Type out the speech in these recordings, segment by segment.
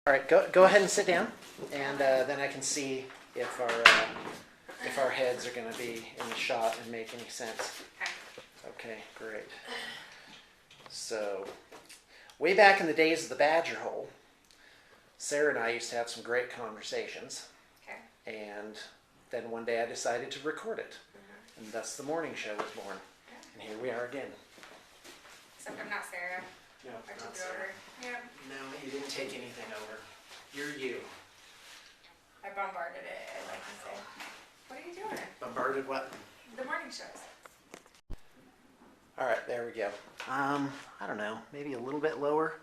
All right, go ahead and sit down, and then I can see if our heads are going to be in the shot and make any sense. Okay, great. So, way back in the days of the badger hole, Sarah and I used to have some great conversations. Okay. And then one day I decided to record it, and thus the morning show was born. Okay. And here we are again. Except I'm not Sarah. No, I took not it Sarah. over. Yep. No, you didn't take anything over. You're you. I bombarded it, I'd like to say. What are you doing? Bombarded what? The morning shows. All right, there we go. I don't know, maybe a little bit lower.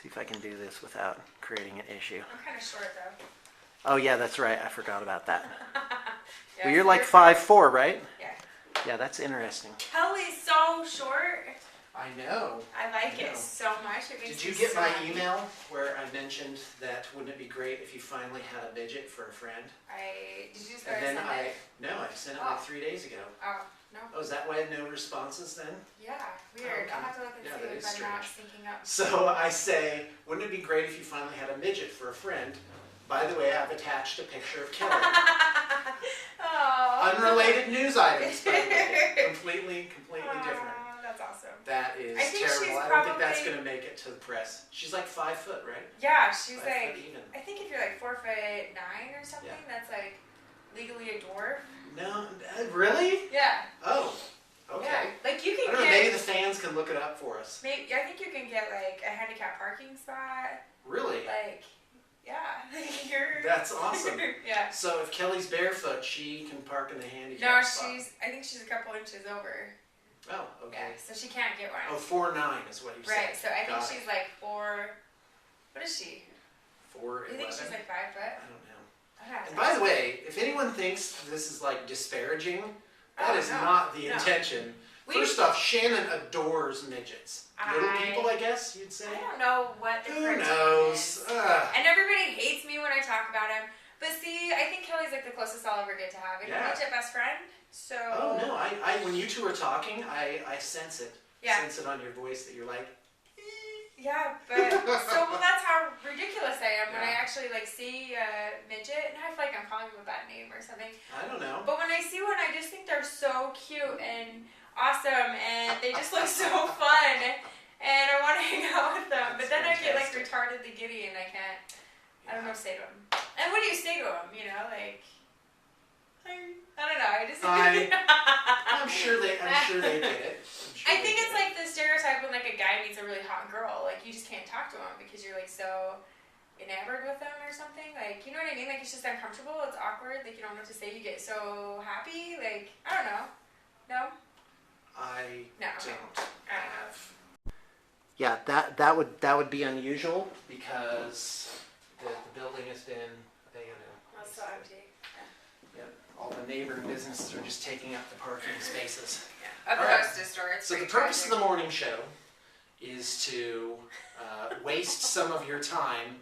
See if I can do this without creating an issue. I'm kind of short though. Oh yeah, that's right. I forgot about that. Yeah, Well, you're like 5'4", right? Yeah. Yeah, that's interesting. Kelly's so short. I know. I like it so much. It makes Did you me get so my happy. email where I mentioned that wouldn't it be great if you finally had a midget for a friend? Did you just And go then send it? I sent it like 3 days ago. Oh, no. Oh, is that why no responses then? Yeah, weird. Okay. I'll have to look and Yeah, see that if is I'm not strange. syncing up. So I say, wouldn't it be great if you finally had a midget for a friend? By the way, I've attached a picture of Kelly. Oh. Unrelated news items, by the way. Completely different. Oh, that's awesome. That is I think terrible. she's I don't think that's probably- going to make it to the press. She's like 5 foot, right? Yeah, she's 5 like, foot even. I think if you're like 4'9" or something, Yeah. that's like legally a dwarf. No, really? Yeah. Oh, okay. Yeah. Like you I can don't know, get. maybe the fans can look it up for us. Maybe, I think you can get like a handicap parking spot. Really? Like, yeah. You're. That's awesome. Yeah. So if Kelly's barefoot, she can park in the handicap No, spot. I think she's a couple inches over. Oh, okay. Yeah, so she can't get one. Oh, 4'9" is what you said. Right, so I think Got it. she's like 4. What is she? 4'11". You think she's like 5 foot? I don't know. I'd have to And by ask the her. way, if anyone thinks this is like disparaging, that Oh, is no, not the no. intention. We- First off, Shannon adores midgets. Little people, I guess you'd say. I don't know what the Who criterion knows? is. And everybody hates me when I talk about him. But see, I think Kelly's like the closest I'll ever get to having a Yeah. midget best friend. So. Oh no! When you two are talking, I sense it. Yeah. Sense it on your voice that you're like. Yeah, but well, that's how ridiculous I am when I Yeah. actually like see a midget, and I feel like I'm calling him a bad name or something. I don't know. But when I see one, I just think they're so cute and awesome, and they just look so fun, and I want to hang out with them. But That's then I get like fantastic. retardedly giddy, and I can't. I don't know what to say to them. And what do you say to them? You know, like. I don't know. I just. I'm sure they get it. I think it's like the stereotype when like a guy meets a really hot girl, like you just can't talk to him because you're like so enamored with them or something. Like, you know what I mean? Like it's just uncomfortable. It's awkward. Like you don't know what to say. You get so happy. Like I don't know. No. I No. don't Alright. have. Yeah, that would be unusual because the building has been That's so empty. Yeah, all the neighboring businesses are just taking up the parking spaces. Yeah. At the Alright. hostess store. It's So the pretty purpose of tragic. the morning show is to waste some of your time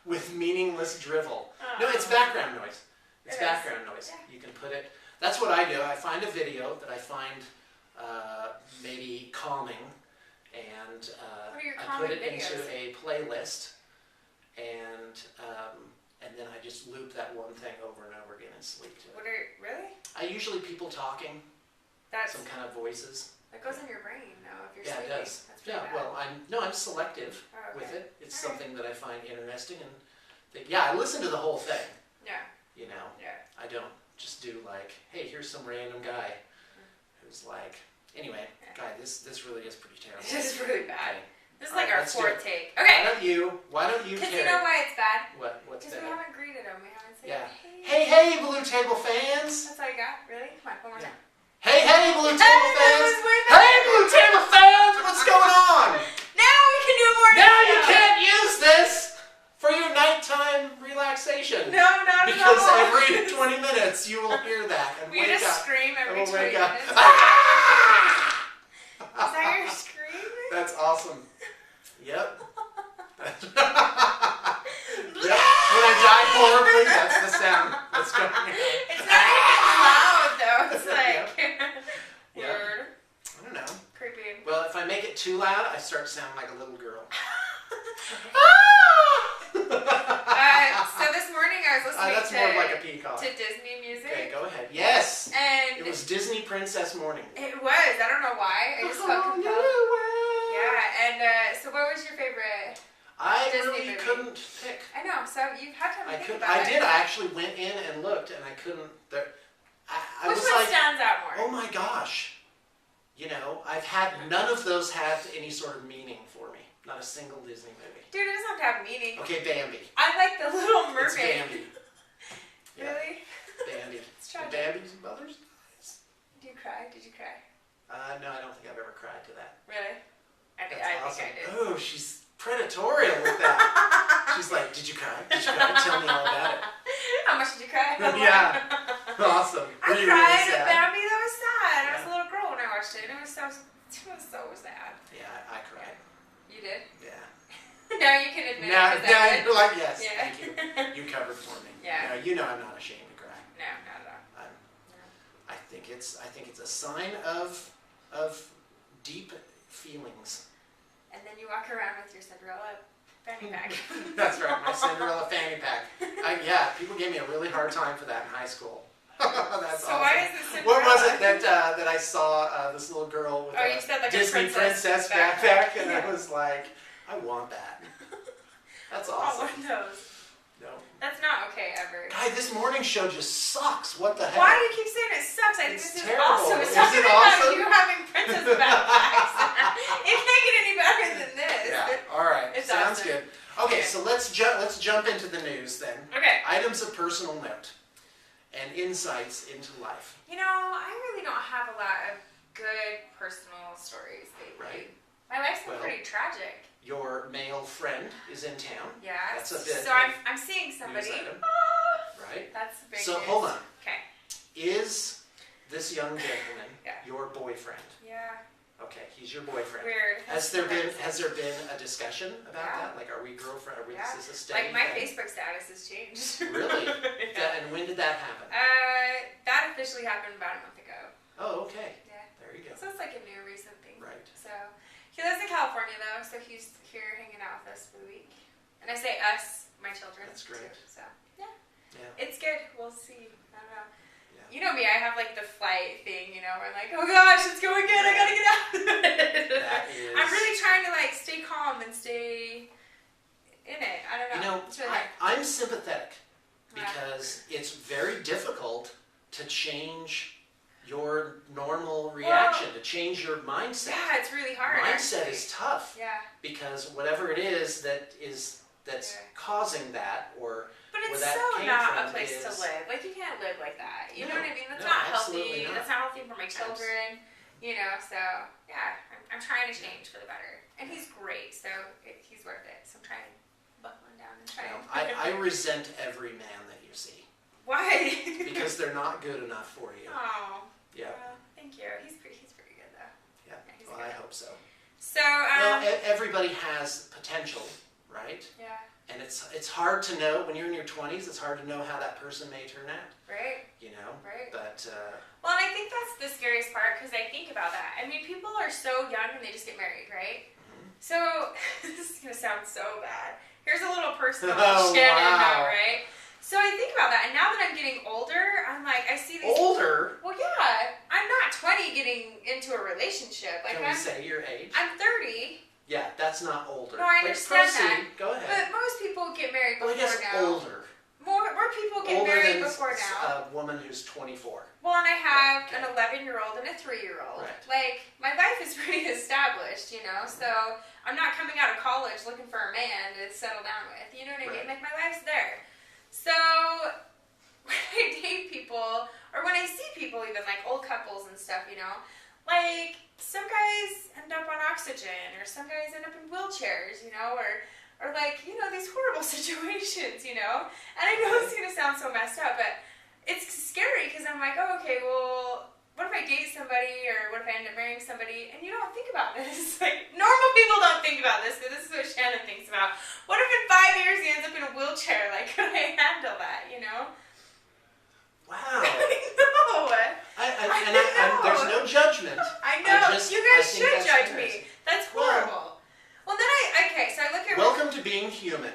with meaningless drivel. No, it's background noise. It's It is. background noise. Yeah. You can put it. That's what I do. I find a video that I find maybe calming, and What are your I calming put it into videos? a playlist, and then I just loop that one thing over and over again and sleep to it. What are really? I usually people talking, That's some kind of voices. that goes in your brain now if you're Yeah, sleeping. it does. That's pretty Yeah, bad. well, I'm selective Oh, with okay. it. It's Alright. something that I find interesting, and I listen to the whole thing. Yeah. You know, Yeah. I don't just do like, hey, here's some random guy who's like, anyway, guy, this really is pretty terrible. This is really bad. Okay. This is Alright, like our let's do fourth it. take. Why Okay. don't you Because carry? you know why it's bad? What's Because we that? haven't greeted them. We haven't said, Yeah. hey. Hey, Blue Table fans! That's all you got? Really? Come on, one more Yeah. time. Hey, Blue Table Hey, that fans! was way Hey, better. Blue Table fans! What's going on? Now we can do more. Now you can't use this for your nighttime relaxation. No, not Because at all. every 20 minutes you will hear that and We wake just up. scream And every we'll 20 wake up. minutes. Ah! Is that your screaming? That's awesome. Yep. Yep. When I die horribly, that's the sound that's going on. It's not even loud though. It's like Yep. weird, I don't know. creepy. Well, if I make it too loud, I start to sound like a little girl. That's more like a peacock. To Disney music. Okay, go ahead. Yes. And it was Disney Princess Morning. It was. I don't know why. I just felt compelled. Yeah. And so, what was your favorite? I Disney really movie? couldn't pick. I know. So you've had time to think about I it. did. I actually went in and looked, and I couldn't. I Which was one like, stands out more? oh my gosh. You know, I've had none of those have any sort of meaning for me. Not a single Disney movie. Dude, it doesn't have to have meaning. Okay, Bambi. I like the Little Mermaid. It's Bambi. Yeah. Really? Bambi. It's tragic. Bambi's mother's dies. Did you cry? Did you cry? No, I don't think I've ever cried to that. Really? I think Awesome. I did. Oh, she's predatorial with that. She's like, did you cry? Did you cry? Tell me all about it. How much did you cry? Yeah. Awesome. I Were you cried really at sad? Bambi. That was sad. I was Yeah. a little girl when I watched it. It was so sad. Yeah, I cried. You did? Yeah. Now you can admit Now it. 'Cause I did. you're like, yes, Yeah. thank you. You covered for me. Yeah. No, you know I'm not ashamed to cry. No, not at all. I think it's a sign of deep feelings. And then you walk around with your Cinderella fanny pack. That's right, my Cinderella fanny pack. Yeah, people gave me a really hard time for that in high school. That's So awesome. why is it Cinderella? What was it that I saw this little girl with you said like Disney a princess backpack, and Yeah. I was like, I want that. That's Oh, awesome. one of those. No. That's not okay ever. Guy, this morning show just sucks. What the heck? Why do you keep saying it sucks? I think It's this is terrible. awesome. It's Is talking it about awesome? you having princess backpacks. It can't get any better than this. Yeah. All right. It's Sounds awesome. good. Okay, so let's jump into the news then. Okay. Items of personal note and insights into life. You know, I really don't have a lot of good personal stories lately. Right. My life's been Well, pretty tragic. Your male friend is in town. Yeah. That's a bit So of I'm seeing somebody. news item. Ah, Right. that's the big So news. hold on. Okay. Is this young gentleman Yeah. your boyfriend? Yeah. Okay, he's your boyfriend. Weird. Has there been a discussion about Yeah. that? Like, are we girlfriend? Are we Yeah. is this a steady Like my thing? Facebook status has changed. Really? Yeah. And when did that happen? That officially happened about a month ago. Oh, okay. Yeah. There you go. So it's like a new recent thing. Right. So he lives in California though, so he's here hanging out with us for the week. And I say us, my children. That's great. Too, so yeah. Yeah. It's good. We'll see. I don't know. Yeah. You know me, I have like the flight thing, you know, where I'm like, oh gosh, it's going good, I gotta get out of it. That is. I'm really trying to like stay calm and stay in it. I don't know. You know, It's really hard. I'm sympathetic Yeah. because it's very difficult to change your normal reaction, to change your mindset. Yeah, it's really hard. Mindset actually. is tough Yeah. because whatever it is that's Yeah. causing that, or But where it's that so came not from a place to is- live. Like you can't live like that. You know No, what I mean? That's no, not absolutely healthy. not. That's not healthy for my children. You know, so yeah, I'm trying to change for the better. And he's great, so he's worth it. So I'm trying to buckle him down and try. I resent every man that you see Why? because they're not good enough for you. Oh. Yeah. Well, thank you. He's pretty good though. Yeah. he's Well, good. I hope so. So Well, everybody has potential, right? yeah. And it's hard to know when you're in your 20s. It's hard to know how that person may turn out. Right. You know. Right. But Well, and I think that's the scariest part because I think about that. I mean, people are so young and they just get married, right? So this is gonna sound so bad. Here's a little personal Oh, Shannon wow. note, right? So I think about that, and now that I'm getting older, I'm like, I see these. older. Well, yeah, I'm not 20 getting into a relationship. Like Can we say your age? I'm 30, Yeah, that's not older. No, I Like, understand proceed. Go but ahead. most people get married Well, I before guess now. older. More people get Older married than before now. a woman who's 24. Well, and I have Right, an 11-year-old and a 3-year-old. Right. Like, my life is pretty established, you know, so I'm not coming out of college looking for a man to settle down with, you know what I mean? Right. Like, my life's there. So, when I date people, or when I see people even, like old couples and stuff, you know, like, some guys end up on oxygen, or some guys end up in wheelchairs, you know, or like, you know, these horrible situations, you know? And I know it's going to sound so messed up, but it's scary because I'm like, oh, okay, well, what if I date somebody or what if I end up marrying somebody? And you don't think about this. Like, normal people don't think about this, but this is what Shannon thinks about. What if in 5 years he ends up in a wheelchair? Like, could I handle that, you know? Wow. I know. There's no judgment. I know. I You guys think should that's judge interesting. me. That's horrible. Well, then so I look at... Welcome to being human.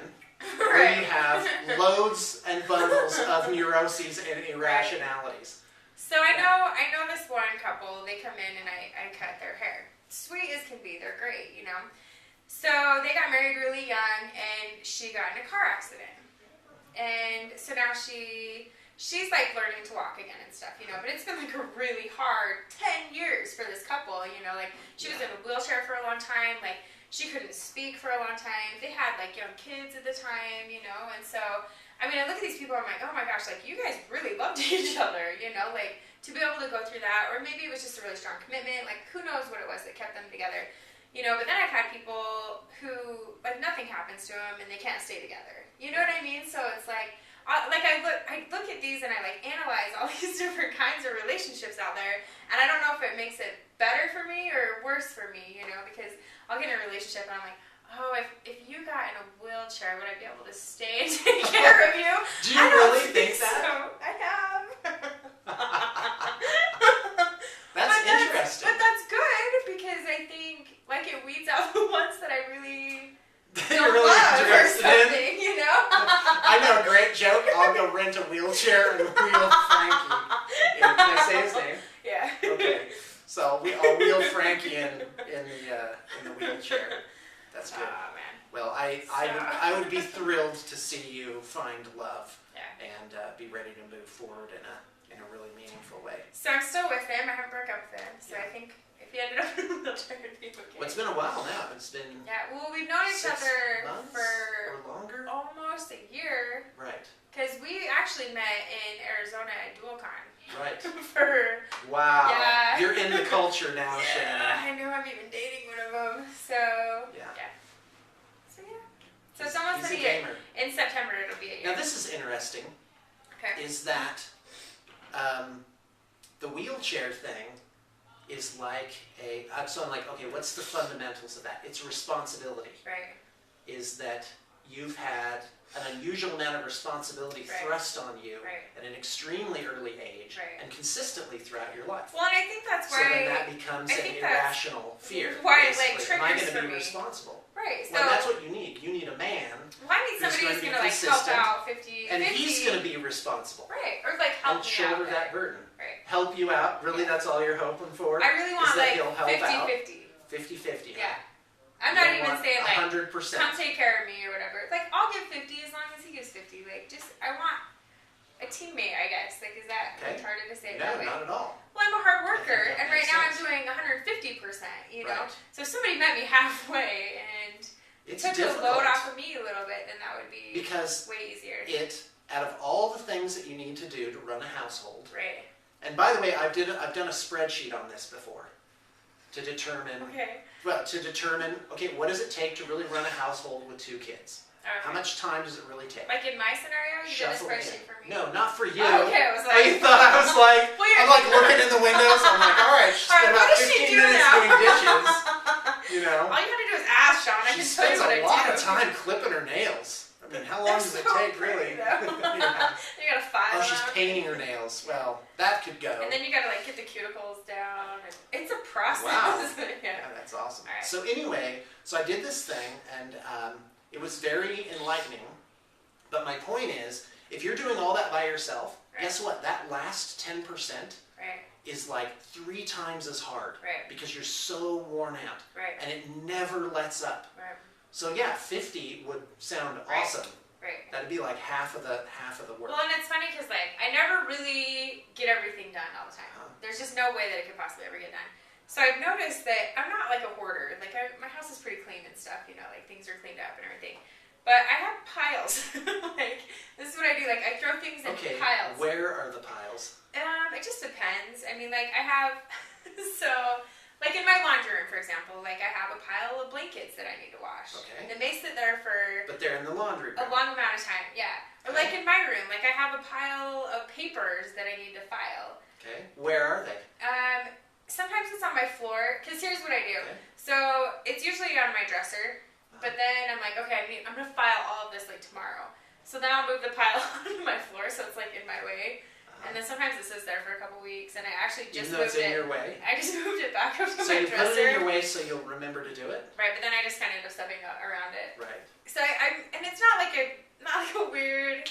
Right. We have loads and bundles of neuroses and irrationalities. So I know this one couple, they come in and I cut their hair. Sweet as can be, they're great, you know. So they got married really young and she got in a car accident. And so now she's like learning to walk again and stuff, you know, but it's been like a really hard 10 years for this couple, you know, like she was in a wheelchair for a long time, like she couldn't speak for a long time. They had like young kids at the time, you know, and so I mean, I look at these people, I'm like, oh my gosh, like, you guys really loved each other, you know, like, to be able to go through that, or maybe it was just a really strong commitment, like, who knows what it was that kept them together, you know, but then I've had people who, like, nothing happens to them, and they can't stay together, you know what I mean? So it's like I look at these, and I, like, analyze all these different kinds of relationships out there, and I don't know if it makes it better for me or worse for me, you know, because I'll get in a relationship, and I'm like, oh, if you got in a wheelchair, would I be able to stay and take care of you? Do you really think that? So. I have. That's interesting. But that's good because I think like it weeds out the ones that I really don't really love or interested something, in? you know? I know a great joke. I'll go rent a wheelchair and wheel Frankie. Can I say his name? Yeah. Okay. So I'll wheel Frankie in the wheelchair. That's good. Oh, man. Well, I would be thrilled to see you find love and be ready to move forward in a really meaningful way. So I'm still with him. I haven't broke up with him. So I think if he ended up in a wheelchair, it'd be okay. Well, it's been a while now. It's been well, we've known each other months for or longer. Almost a year. Right. Because we actually met in Arizona at DualCon. Right. Wow. Yeah. You're in the culture now, Shannon. I know. I'm even dating one of them. So yeah. So it's almost been a year. In September, it'll be a year. Now this is interesting. Okay. Is that the wheelchair thing is like so I'm like, okay, what's the fundamentals of that? It's responsibility. Right. Is that you've had an unusual amount of responsibility thrust on you at an extremely early age and consistently throughout your life. Well, and I think that's why... So then that becomes an irrational fear. Why it like Am I triggers going to for be me? responsible? Right. So Well, that's what you need. You need a man. Well, I need somebody who's going to like help out 50, and 50. he's going to be responsible. Right. Or like help and me shoulder out that burden. Right. Help you out. Really, that's all you're hoping for? I really want like 50-50. 50-50. Yeah. I'm not even saying like 100%. come take care of me or whatever. Like I'll give 50 as long as he gives 50. Like just I want a teammate, I guess. Like is that retarded to say it that way? No, not at all. Well, I'm a hard worker, and right now sense. I'm doing 150%. You know, so if somebody met me halfway and took the load off of me a little bit, then that would be way easier. Out of all the things that you need to do to run a household. Right. And by the way, I've done a spreadsheet on this before to determine. Okay. Well, okay, what does it take to really run a household with 2 kids? Okay. How much time does it really take? Like in my scenario, you did a spreadsheet for me. No, not for you. Oh, okay, I was like, I was like, I'm like looking in the windows. I'm like, all right, she's spent about 15 minutes doing dishes. You know. All you gotta do is ask, Sean. I can tell you what I do. She spends a lot of time clipping her nails. I mean, how long does it take, really? Yeah. You gotta file. Oh, she's painting her nails. Well, that could go. And then you gotta like get the cuticles down. And it's a process. Wow. Yeah, that's awesome. Right. So anyway, I did this thing, and it was very enlightening. But my point is, if you're doing all that by yourself, guess what? That last 10% is like 3 times as hard because you're so worn out, and it never lets up. So yeah, 50 would sound awesome. Right. That'd be like half of the work. Well, and it's funny because like I never really get everything done all the time. There's just no way that it could possibly ever get done. So I've noticed that I'm not like a hoarder. Like my house is pretty clean and stuff. You know, like things are cleaned up and everything. But I have piles. Like this is what I do. Like I throw things in piles. Where are the piles? It just depends. I mean, like I have so. Like in my laundry room, for example, like I have a pile of blankets that I need to wash. Okay. And they sit there for... But they're in the laundry room. A long amount of time, yeah. Or like in my room, like I have a pile of papers that I need to file. Okay. Where are they? Sometimes it's on my floor, because here's what I do. Okay. So it's usually on my dresser, but then I'm like, okay, I'm going to file all of this like tomorrow. So then I'll move the pile onto my floor, so it's like in my way. And then sometimes it sits there for a couple weeks, and I actually just moved it. Even though it's in your way? I just moved it back up to my dresser. So you put it in your way so you'll remember to do it? Right, but then I just kind of end up stepping around it. Right. So and it's not like a weird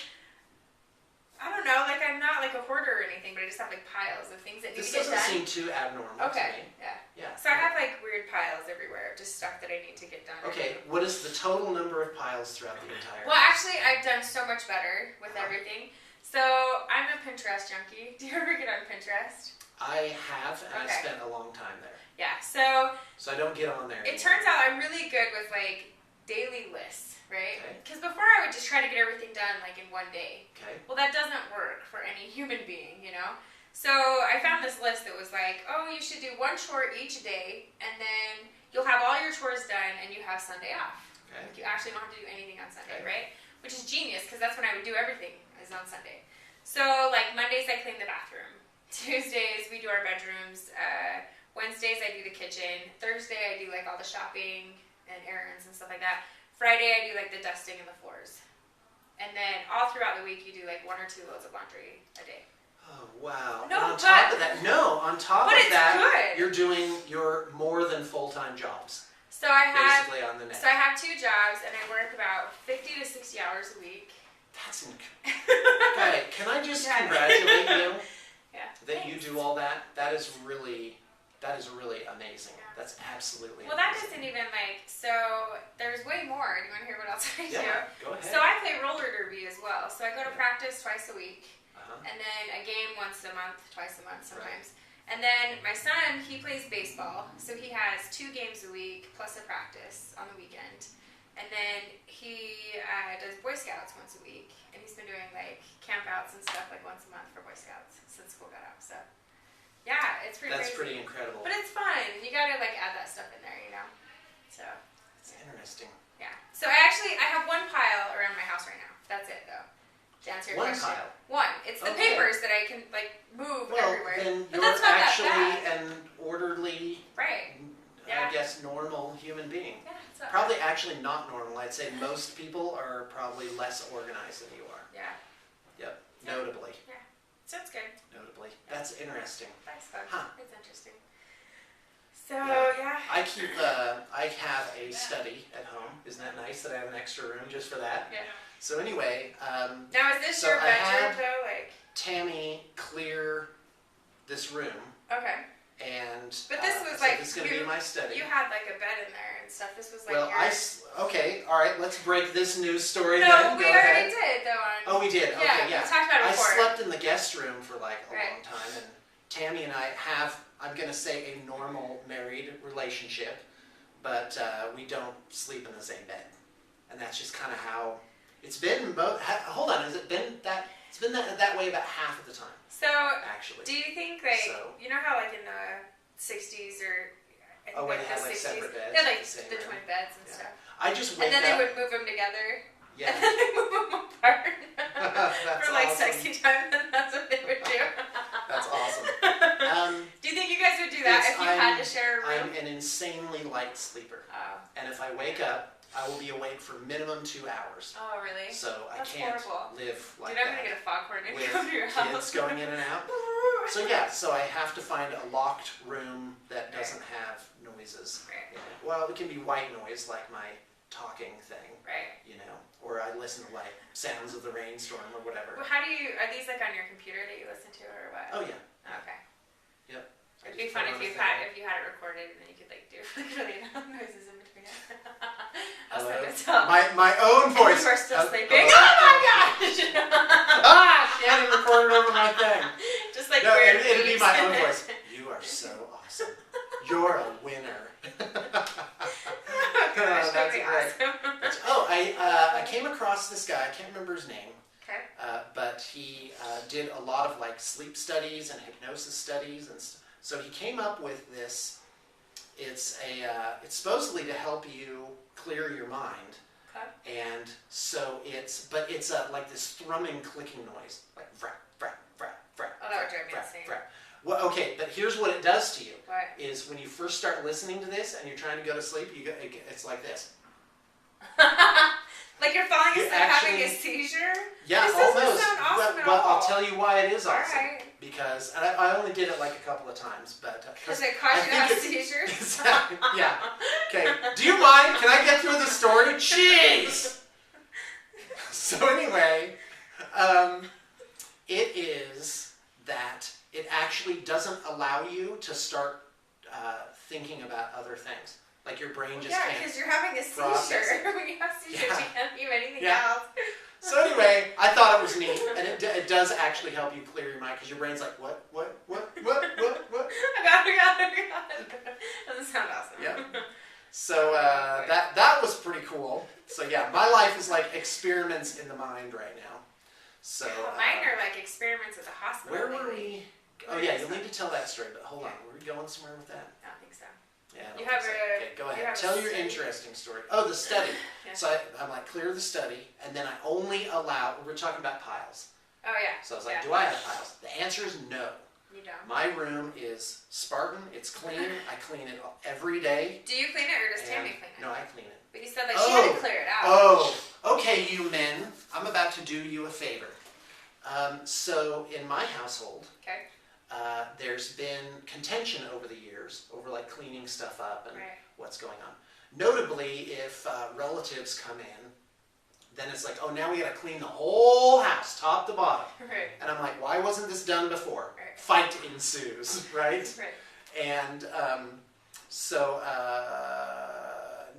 I just have like piles of things that need This to get doesn't done. seem too abnormal Okay, to me. yeah. Yeah. So I have like weird piles everywhere of just stuff that I need to get done. Okay, what is the total number of piles throughout the entire Well, house? actually, I've done so much better with everything. So I'm a Pinterest junkie. Do you ever get on Pinterest? I have, and I Okay. spent a long time there. Yeah. So So I don't get on there it anymore. turns out I'm really good with like daily lists, right? Okay. Because before I would just try to get everything done like in one day. Okay. Well, that doesn't work for any human being, you know? So I found this list that was like, oh, you should do one chore each day, and then you'll have all your chores done, and you have Sunday off. Okay. Like you actually don't have to do anything on Sunday, Okay. right? Which is genius, because that's when I would do everything, is on Sunday. So, like, Mondays I clean the bathroom. Tuesdays we do our bedrooms. Wednesdays I do the kitchen. Thursday I do, like, all the shopping and errands and stuff like that. Friday I do, like, the dusting and the floors. And then all throughout the week you do, like, 1 or 2 loads of laundry a day. Oh, wow. No, and on top of that, but it's good. you're doing your more than full-time jobs, So I have basically, on the net. So I have 2 jobs, and I work about 50 to 60 hours a week. That's okay, can I just congratulate you Yeah. that you Thanks. do all that? That is really amazing. Yeah. That's absolutely Well, that amazing. isn't even like, so there's way more. Do you want to hear what else I do? Yeah, go ahead. So I play roller derby as well. So I go to practice twice a week, Uh-huh. and then a game once a month, twice a month sometimes. And then my son, he plays baseball, so he has 2 games a week plus a practice on the weekend. And then he does Boy Scouts once a week, and he's been doing like campouts and stuff like once a month for Boy Scouts since school got out. So yeah, it's pretty That's crazy. pretty incredible. But it's fun. You gotta like add that stuff in there, you know. So It's interesting. yeah. So I have 1 pile around my house right now. That's it though. To answer your 1 question. pile? 1. It's the Okay. papers that I can like move Well, everywhere. then But you're that's not that actually bad. an orderly, Right. I Yeah. guess, normal human being. Yeah. It's not Probably actually not normal. I'd say most people are probably less organized than you are. Yeah. Yep, Yeah. notably. So it's good. Notably. That's interesting. That's fun. Huh. It's interesting. So Yeah. yeah. I have a study at home. Isn't that nice that I have an extra room just for that? Yeah. So anyway, Now is this So your I bedroom had- though? Like Tammy clear this room, okay. and But this I was said, like this is going to be my study. You had like a bed in there and stuff. This was like Well, your... okay, all right. Let's break this news story No, then. we Go already ahead. did though. Oh, we did. Yeah, Okay, yeah. we talked about it I before. slept in the guest room for like a Right. long time, and Tammy and I have, I'm going to say, a normal married relationship, but we don't sleep in the same bed, and that's just kind of how it's been. Hold on, has it been that? It's been that way about half of the time, So, actually. do you think like So- you know how like in the '60s or I think Oh, when like they had the like 60s, separate beds, they had like in the same the room. twin beds and Yeah. stuff, I just wake and then they up. would move them together, Yeah. and then they move them apart That's for like awesome. sexy time, and that's what they would do. That's awesome. Do you think you guys would do that if you had to share a room? I'm an insanely light sleeper, Oh. and if I wake up, I will be awake for minimum 2 hours. Oh, really? So I That's can't horrible. live like Dude, I'm that gonna get a foghorn and with come to your kids house. going in and out. So yeah, so I have to find a locked room that doesn't have noises Right. in it. Well, it can be white noise like my talking thing, Right. you know, or I listen to like sounds of the rainstorm or whatever. Well, how do you? Are these like on your computer that you listen to, or what? Oh yeah. Okay. Yep. It'd be fun if you had it recorded and then you could like do like really loud noises in between it. I'll Hello? send it to My own and voice. you are still Hello? sleeping. Oh my gosh! Ah, she had it recorded over my thing. Just like No, weird it'd be beeps. my own voice. You are so awesome. You're a winner. Oh gosh, that'd be That's awesome. Oh, I came across this guy. I can't remember his name, Okay. but he did a lot of like sleep studies and hypnosis studies, and so he came up with this. It's supposedly to help you clear your mind, Okay. and so it's like this thrumming, clicking noise, like vrap, vrap, vrap, vrap. Oh, that would drive me vrap, insane. vrap. Well, okay, but here's what it does to you. What? Is when you first start listening to this and you're trying to go to sleep, it's like this. Like you're falling You asleep having a actually- seizure? Yeah, This doesn't almost. sound awesome but at but I'll all. tell you why it is awesome. Alright. Because and I only did it like a couple of times, but Does it cause you to have think seizures? Exactly. Yeah. Okay. Do you mind? Can I get through the story? Jeez. So anyway, it is that it actually doesn't allow you to start thinking about other things. Like your brain just can't. Yeah, because you're having a process seizure. it. When you have seizures, Yeah. you can't do anything Yeah. else. So anyway, I thought it was neat, and it does actually help you clear your mind, because your brain's like, what? I got it. Doesn't sound awesome. Yeah. So that was pretty cool. So yeah, my life is like experiments in the mind right now. So mine are like experiments at the hospital. where were we? Oh yeah, you'll need to tell that story, but hold on. Were we going somewhere with that? I don't think so. Yeah. I don't You think have so. a- Okay, go you ahead. have a Tell your study? interesting story. Oh, the study. Yeah. So I'm like, clear the study, and then I only allow. We're talking about piles. Oh yeah. So I was like, Yeah. do I have piles? The answer is no. You don't. My room is Spartan. It's clean. I clean it every day. Do you clean it or does And- Tammy clean it? No, I clean it. But you said like she had to clear it out. Oh, okay, you men. I'm about to do you a favor. So in my household, Okay. there's been contention over the years over like cleaning stuff up and Right. what's going on. Notably, if relatives come in, then it's like, oh, now we got to clean the whole house, top to bottom. Right. And I'm like, why wasn't this done before? Right. Fight ensues, right? Right. And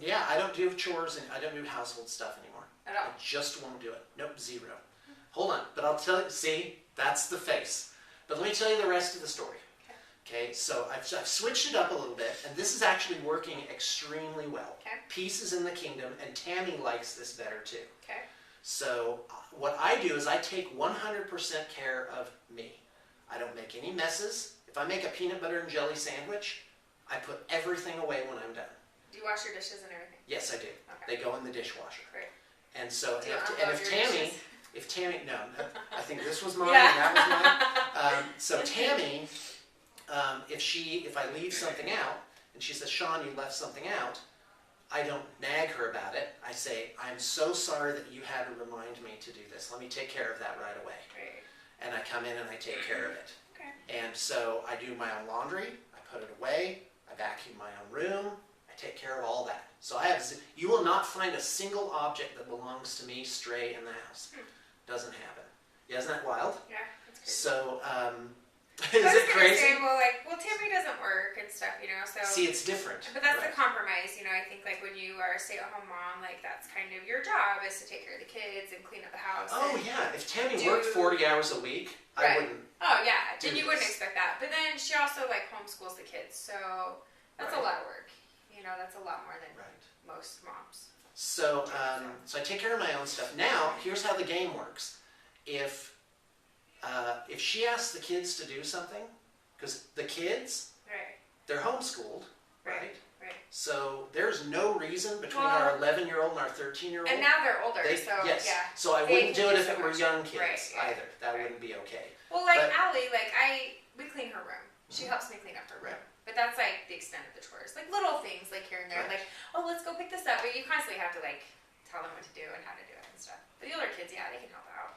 yeah, I don't do chores and I don't do household stuff anymore. At all. I just won't do it. Nope, zero. Hold on, but I'll tell you, see, that's the face. But let me tell you the rest of the story. Okay, so I've switched it up a little bit, and this is actually working extremely well. Okay. Peace is in the kingdom, and Tammy likes this better too. Okay. So what I do is I take 100% care of me. I don't make any messes. If I make a peanut butter and jelly sandwich, I put everything away when I'm done. Do you wash your dishes and everything? Yes, I do. Okay. They go in the dishwasher. Great. And so, Do you and unload if your Tammy, dishes? if Tammy, no, I think this was mine Yeah. and that was mine. So Tammy, if I leave something out, and she says, Sean, you left something out, I don't nag her about it. I say, I'm so sorry that you had to remind me to do this. Let me take care of that right away. Great. And I come in and I take care of it. Okay. And so I do my own laundry, I put it away, I vacuum my own room, I take care of all that. So you will not find a single object that belongs to me stray in the house. Doesn't happen. Yeah, isn't that wild? Yeah, that's crazy. So, I is was it gonna crazy? say, well, Tammy doesn't work and stuff, so. See, it's different. But that's right? the compromise, I think like when you are a stay-at-home mom, like that's kind of your job is to take care of the kids and clean up the house. Oh and, yeah, if Tammy worked 40 hours a week, Right. I wouldn't. Oh yeah, do then you wouldn't this. expect that. But then she also like homeschools the kids, so that's a Right. lot of work. That's a lot more than Right. most moms. So, so I take care of my own stuff. Now, here's how the game works. If she asks the kids to do something, because the kids, Right. they're homeschooled, right? Right. So there's no reason between Well, our 11-year-old and our 13-year-old. And now they're older, so yes. yeah. So I They wouldn't can do it do if so it were much. young kids Right, yeah. either. That Right. wouldn't be okay. Well, like But- Allie, like we clean her room. She helps me clean up her room. Right. But that's like the extent of the chores. Like little things like here and there. Right. Like, oh, let's go pick this up. But you constantly have to like tell them what to do and how to do it and stuff. But the older kids, yeah, they can help out.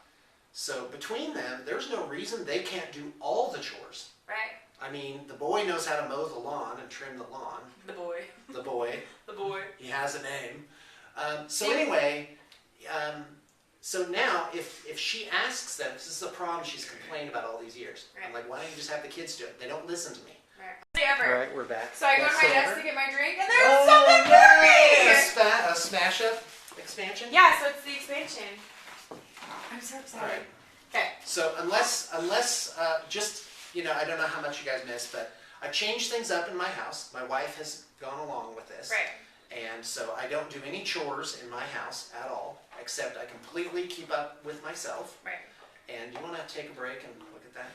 So between them, there's no reason they can't do all the chores. Right? I mean, the boy knows how to mow the lawn and trim the lawn. The boy. The boy. The boy. He has a name. So anyway, so now if she asks them, because this is a problem she's complained about all these years. I'm Right. like, why don't you just have the kids do it? They don't listen to me. Right. Ever. right, we're back. So I go to That's my over. desk to get my drink, and there's something for me! A smash up expansion? Yeah, so it's the expansion. I'm so excited. All right. Okay. So unless just, I don't know how much you guys missed, but I've changed things up in my house. My wife has gone along with this. Right. And so I don't do any chores in my house at all, except I completely keep up with myself. Right. And you want to take a break and look at that?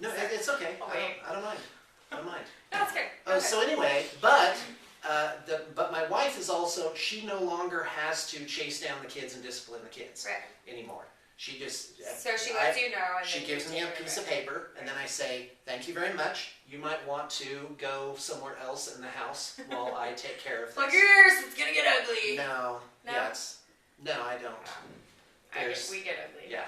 No. No, it's okay. Oh, wait. I don't mind. I don't mind. No, it's good. Oh, so anyway, but my wife is also, she no longer has to chase down the kids and discipline the kids Right. anymore. She just So she lets you know. And she then gives you me a take care piece of of paper, and then I say, thank you very much. You might want to go somewhere else in the house while I take care of it. Plug this. your ears, it's gonna get ugly. No. No? Yes. No, I don't. We get ugly. Yeah.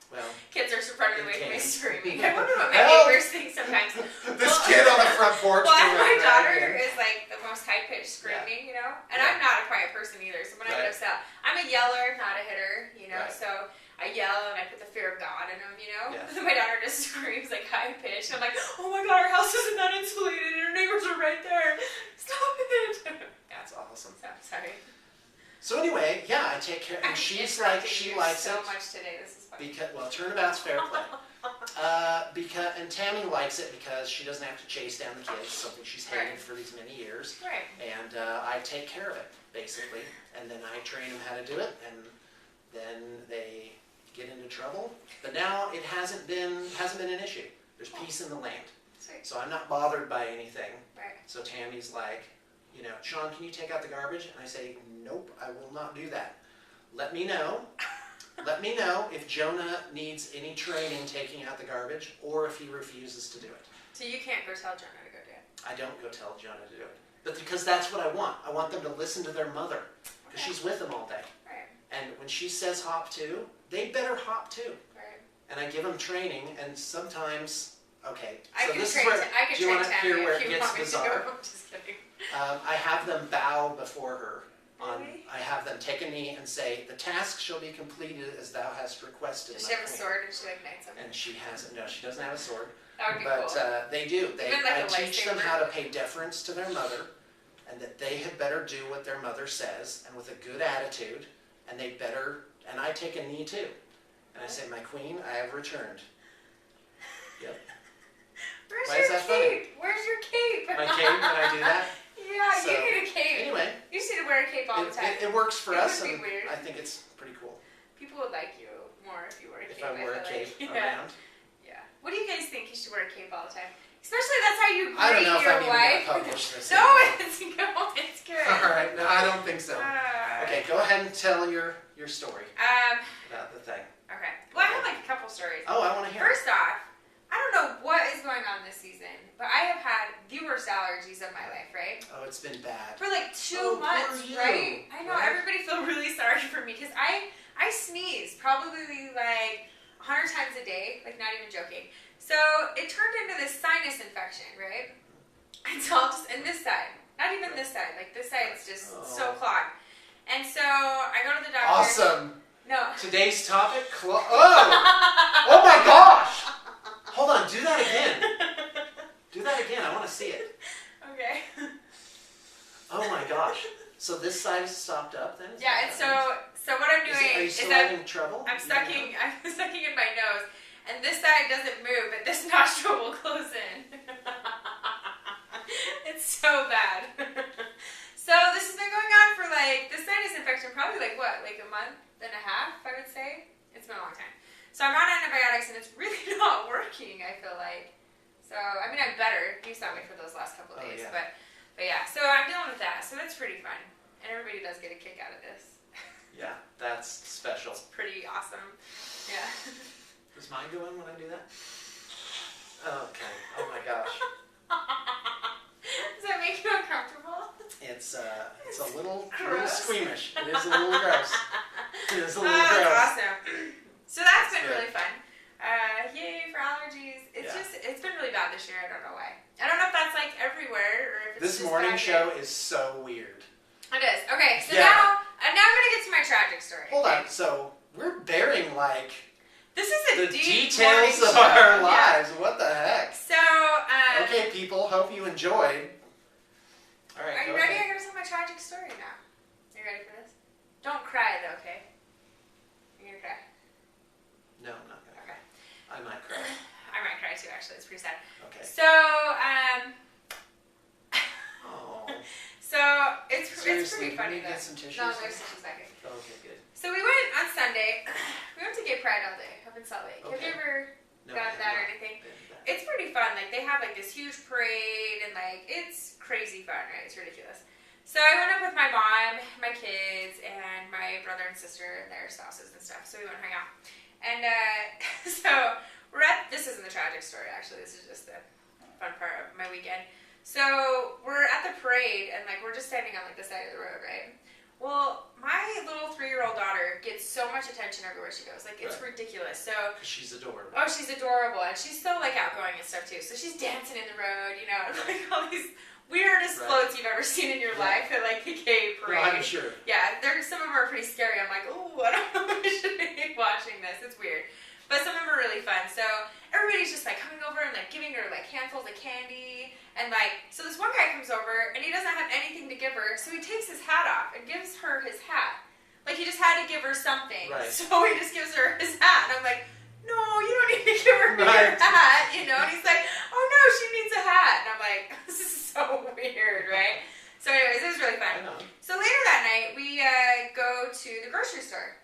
Well, Kids are surprised away from me Okay. screaming. I wonder what my Help! neighbors think sometimes. this kid on the front porch. Well, doing my that daughter again. is like the most high pitched screaming, And Yeah. I'm not a quiet person either. So when I Right. get upset, I'm a yeller, not a hitter, Right. So I I yell and I put the fear of God in them, you know? Yeah. My daughter just screams like high pitched. I'm like, oh my God, our house isn't that insulated and our neighbors are right there. Stop it. That's awesome. So, sorry. So anyway, yeah, I take care, and she's like, she likes so it. much today. This is fun. Because, well, turnabout's fair play. And Tammy likes it because she doesn't have to chase down the kids, something she's hated for these many years. Right. And I take care of it, basically. And then I train them how to do it, and then they get into trouble. But now it hasn't been an issue. There's peace in the land. Sweet. So I'm not bothered by anything. Right. So Tammy's like, you know, Sean, can you take out the garbage? And I say, nope, I will not do that. Let me know. Let me know if Jonah needs any training taking out the garbage, or if he refuses to do it. So you can't go tell Jonah to go do it? I don't go tell Jonah to do it. But because that's what I want. I want them to listen to their mother. Because she's with them all day. Right. And when she says hop too, they better hop too. Right. And I give them training, and sometimes, okay. I So can this train, is where, I can do you want to train hear Tammy where if it you gets want me bizarre? to go. I'm just kidding. I have them bow before her. Really? I have them take a knee and say, the task shall be completed as thou hast requested. Does she have a sword and she like knights him? And she hasn't. No, she doesn't have a sword. That would be But cool. they do. Even like I a teach them lightsaber? how to pay deference to their mother, and that they had better do what their mother says, and with a good attitude, and they better. And I take a knee too, and I say, my queen, I have returned. Yep. Where's Why your is that cape? Where's your cape? My cape, when I do that. Yeah, So, you need a cape. Anyway, You just need to wear a cape all the time. it works for It us, would be and weird. I think it's pretty cool. People would like you more if you wore a cape. If I wore a feel cape like. around. Yeah. What do you guys think? You should wear a cape all the time. Especially that's how you I don't greet know if your I'm even wife. going to publish this. No, anymore. it's good. It's good. All right, no, I don't think so. Uh, Okay, go ahead and tell your story about the thing. Okay. Well, I have like a couple stories. Oh, I want to hear. First off, I don't know what is going on this season, but I have had the worst allergies of my life, right? Oh, it's been bad. For like 2 Oh, poor months, you. right? I know, Right. everybody feel really sorry for me because I sneeze probably like 100 times a day, like not even joking. So it turned into this sinus infection, right? And so I'll just, and this side, not even this side, like this side's just so clogged. And so I go to the doctor. Awesome. No. Today's topic, oh my gosh. Hold on, do that again. Do that again, I want to see it. Okay. Oh my gosh. So this side is stopped up then? Is Yeah, that and what that so what I'm means? doing Are you is still I'm having trouble? sucking in my nose, and this side doesn't move, but this nostril will close in. It's so bad. So this has been going on for like this sinus infection, probably like what, like a month and a half, I would say. It's been a long time. So I'm on antibiotics, and it's really not working. I feel like. So I mean, I'm better. You saw me for those last couple of days, yeah. but yeah. So I'm dealing with that. So that's pretty fun, and everybody does get a kick out of this. Yeah, that's special. It's pretty awesome. Yeah. Does mine go in when I do that? Okay. Oh my gosh. Does that make you uncomfortable? It's a little Gross. squeamish. It is a little gross. It is a little That's gross. awesome. So that's been good. really fun. Yay for allergies. It's Yeah. it's been really bad this year. I don't know why. I don't know if that's like everywhere or if it's This just morning bad show here. is so weird. It is. Okay, so Yeah. now I'm gonna get to my tragic story. Hold okay? on. So we're bearing like This is a the deep details morning of show. our Yeah. lives. What the heck? So Okay, people. Hope you enjoyed. All right. are you go ready? ahead. I'm gonna tell my tragic story now. You ready for this? Don't cry though, okay? You're gonna cry. No, I'm not gonna. Okay. I might cry. I might cry too. Actually, it's pretty sad. Okay. So Oh. So it's Seriously, pretty funny can we though. get some tissues? No, there's tissues back here. Oh, okay, good. So we went on Sunday. We went to Gay Pride all day up in Salt Lake. Have Okay. you ever No, gone I to have that or not anything? been to that. It's pretty fun. Like they have like this huge parade and like it's crazy fun, right? It's ridiculous. So I went up with my mom, my kids, and my brother and sister and their spouses and stuff. So we went and hung out. And so we're at, this isn't the tragic story actually, this is just the fun part of my weekend. So we're at the parade and like we're just standing on like the side of the road, right? Well, my little 3-year-old daughter gets so much attention everywhere she goes. Like it's ridiculous. So 'Cause she's adorable. oh, she's adorable, and she's so like outgoing and stuff too. So she's dancing in the road, you know, like all these weirdest floats you've ever seen in your life at like the gay parade. No, I'm sure. Yeah, some of them are pretty scary. I'm like, ooh, I don't know if I should be watching this. like giving her like handfuls of candy. And like, so this one guy comes over and he doesn't have anything to give her, so he takes his hat off and gives her his hat. Like he just had to give her something. Right. So he just gives her his hat. And I'm like, no, you don't need to give her your hat, you know? And he's like, oh no, she needs a hat. And I'm like, this is so weird, right? So anyways, it was really fun. So later that night, we go to the grocery store.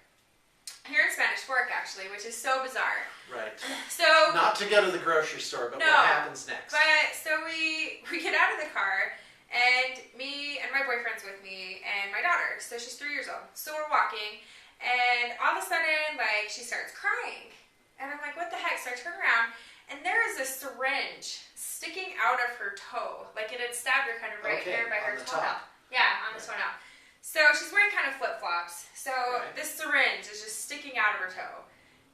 Here in Spanish Fork, actually, which is so bizarre. Right. So not to go to the grocery store, but no, what happens next? But so we get out of the car, and me and my boyfriend's with me, and my daughter. So she's 3 years old. So we're walking, and all of a sudden, like, she starts crying. And I'm like, what the heck? So I turn around, and there is a syringe sticking out of her toe. Like, it had stabbed her kind of right there by her toenail. Yeah, on the toenail. So she's wearing kind of flip-flops. So this syringe is just sticking out of her toe.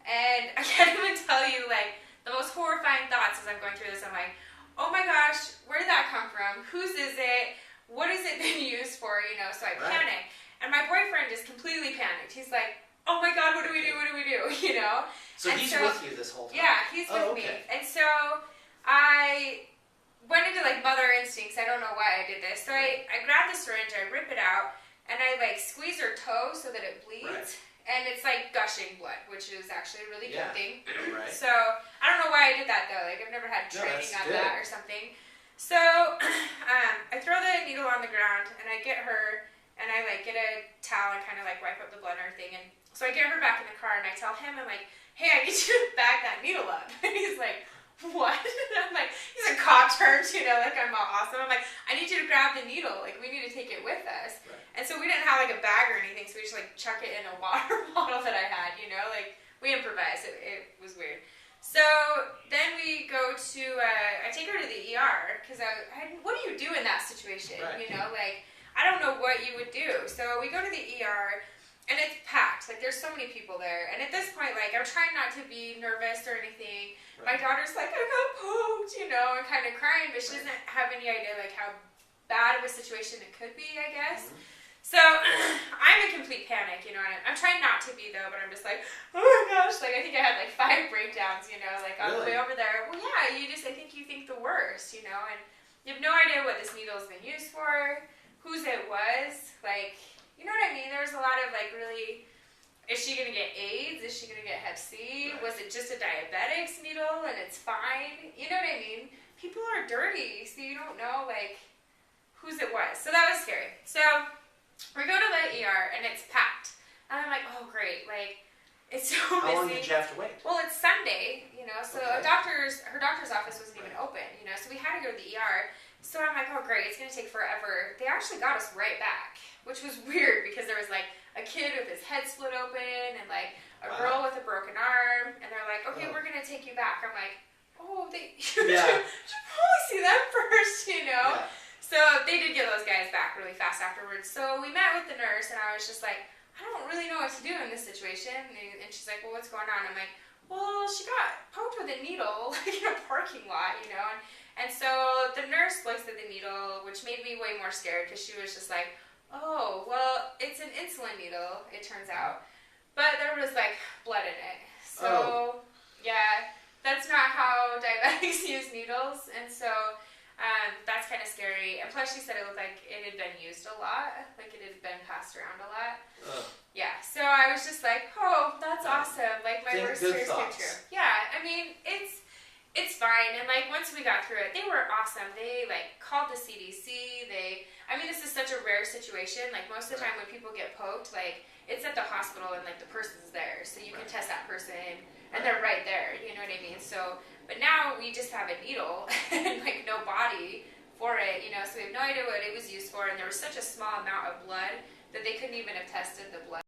And I can't even tell you, like, the most horrifying thoughts as I'm going through this. I'm like, oh my gosh, where did that come from? Whose is it? What has it been used for? You know, so I panic. And my boyfriend is completely panicked. He's like, oh my God, what do we do? What do we do? You know? So he's with you this whole time? Yeah, he's with me. And so I went into like mother instincts. I don't know why I did this. So I grab the syringe, I rip it out, and I like squeeze her toe so that it bleeds. And it's like gushing blood, which is actually a really good thing. So I don't know why I did that though. Like I've never had training on that or something. So I throw the needle on the ground and I get her and I like get a towel and kind of like wipe up the blood and everything. And so I get her back in the car and I tell him, I'm like, hey, I need you to bag that needle up. And he's like, what? And I'm like, he's a cop terms, you know, like I'm all awesome. I'm like, I need you to grab the needle. Like we need to take it with us. And so we didn't have like a bag or anything, so we just like chuck it in a water bottle that I had, you know, like we improvised. It was weird. So then we go to, I take her to the ER because what do you do in that situation? You know, like I don't know what you would do. So we go to the ER. And it's packed. Like, there's so many people there. And at this point, like, I'm trying not to be nervous or anything. My daughter's like, I got poked, you know, and kind of crying. But she doesn't have any idea, like, how bad of a situation it could be, I guess. So, I'm in complete panic, you know. And I'm trying not to be, though. But I'm just like, oh, my gosh. Like, I think I had, like, 5 breakdowns, you know, like, on the way over there. Well, yeah, I think you think the worst, you know. And you have no idea what this needle's been used for, whose it was, like... You know what I mean? There's a lot of like really, is she going to get AIDS? Is she going to get Hep C? Was it just a diabetic's needle and it's fine? You know what I mean? People are dirty, so you don't know like whose it was. So that was scary. So we go to the ER and it's packed. And I'm like, oh great, like it's so busy. How long did you have to wait? Well, it's Sunday, you know, so her doctor's office wasn't even open, you know, so we had to go to the ER. So I'm like, oh great, it's going to take forever. They actually got us right back, which was weird because there was like a kid with his head split open and like a girl with a broken arm. And they're like, okay, we're going to take you back. I'm like, oh, they should probably see them first, you know? Yeah. So they did get those guys back really fast afterwards. So we met with the nurse and I was just like, I don't really know what to do in this situation. And she's like, well, what's going on? I'm like, well, she got poked with a needle like in a parking lot, you know? And so the nurse looks at the needle, which made me way more scared because she was just like, oh, well, it's an insulin needle, it turns out. But there was like blood in it. So, yeah, that's not how diabetics use needles. And so that's kind of scary. And plus she said it looked like it had been used a lot, like it had been passed around a lot. Yeah, so I was just like, oh, that's awesome. Like my worst fears came true. Yeah, I mean, it's fine. And like once we got through it, they were awesome. They like called the CDC. I mean, this is such a rare situation. Like most of the time when people get poked, like it's at the hospital and like the person's there, so you can test that person and they're right there. You know what I mean? So, but now we just have a needle and like no body for it. You know, so we have no idea what it was used for, and there was such a small amount of blood that they couldn't even have tested the blood.